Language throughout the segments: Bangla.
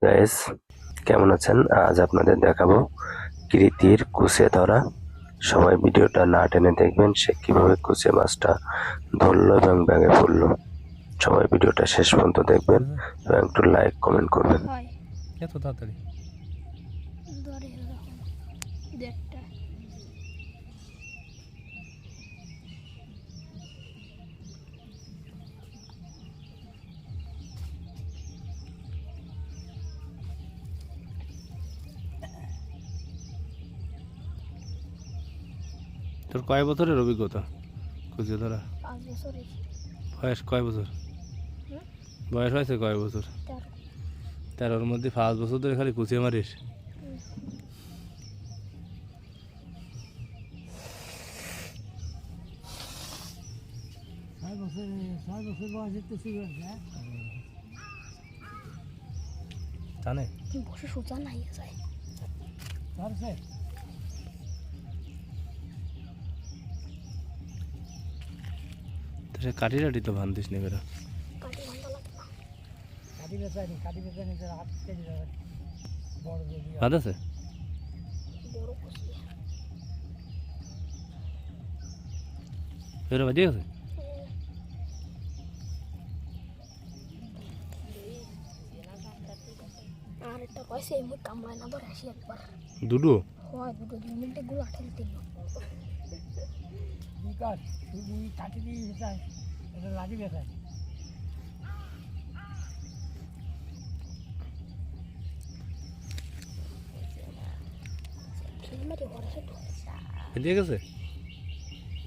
গাইস, কেমন আছেন? আজ আপনাদের দেখাবো কৃতির কুচে ধরা। সবাই ভিডিওটা না টেনে দেখবেন সে কিভাবে কুচে মাছটা ধরলো এবং ব্যাগে পড়লো। সবাই ভিডিওটা শেষ পর্যন্ত দেখবেন এবং একটু লাইক কমেন্ট করবেন। এত তাড়াতাড়ি ধরে এরকম দেখটা তোর কয় বছরের অভিজ্ঞতা কুচে ধরা? 5 বছরের। বয়স কয় বছর? বয়স হয়েছে কয় বছর? 13-র মধ্যে 5 বছর ধরে খালি কুচিয়ে মারিস? জানে বসে সোজা নাই যায় তো সে কাটি টাটি তো ভান্দিস নি বেরা। কাটি ভাঙা লাগে না। বাদ আছে বড় কুচি বেরা বাজে গেছে। আর একটা কইছে এই মুই কামড়ায় না ধরে আসি একবার দুটো হয় দুটো 2 মিনিটে গুলো 18 দিল বিকাশ তুই কাটি দিয়ে যায় এটা লাগি বেসায় খেলমারি ঘরে সেটা বেরিয়ে গেছে।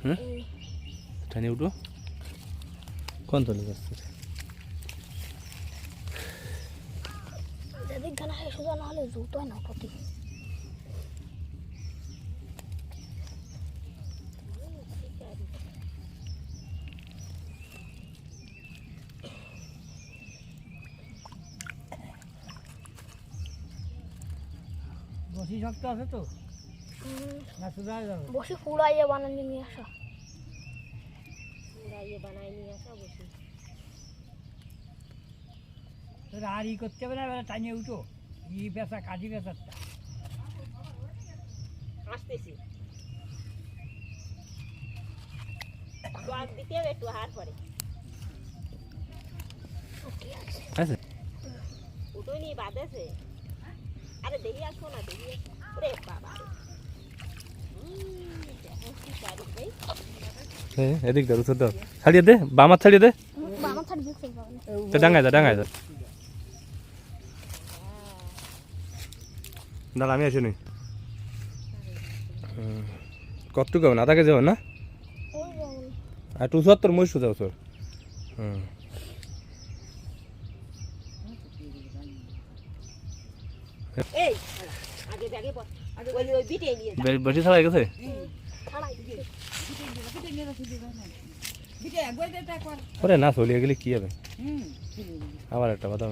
হ্যাঁ টানি উঠো কোন চলে যাচ্ছে? যেদিক গানা হয় সোজা না হলে জুতো না প্রতি বসি শক্ত আছে তো না সুদা যাবে বসে ফুড়াইয়ে বানানি নিয়ে আসা বসে তোর আর ই করতে হবে না এবার টানিয়ে উঠো ই পেশা কাঠি পেশারটা আসতেছি দিতে হবে একটু হার পরে আছে উঠোই নি বাঁধেছে। আরে দেখি আসো না দেখি ওরে বাবা এদিক ধর উত্তর দাও ছাড়িয়ে দে বামার ছাড়িয়ে দে বাবা ছাড় দিয়ে ফেলবা তো ডাঙায় যা দাঁড়া আমি আসি নি কতটুকু হবে না আধা কেজি হবে না ওই যেমন আর ৭৪ মহিষু যাও তোর। হুম এই আগে ব্যাগে আগে ওই বিটে নিয়ে যা বেশি ছাড়া গেছে ছাড়াই বিটে একবার দে একবার ওরে না চলিয়ে গেলে কি হবে আবার একটা কথা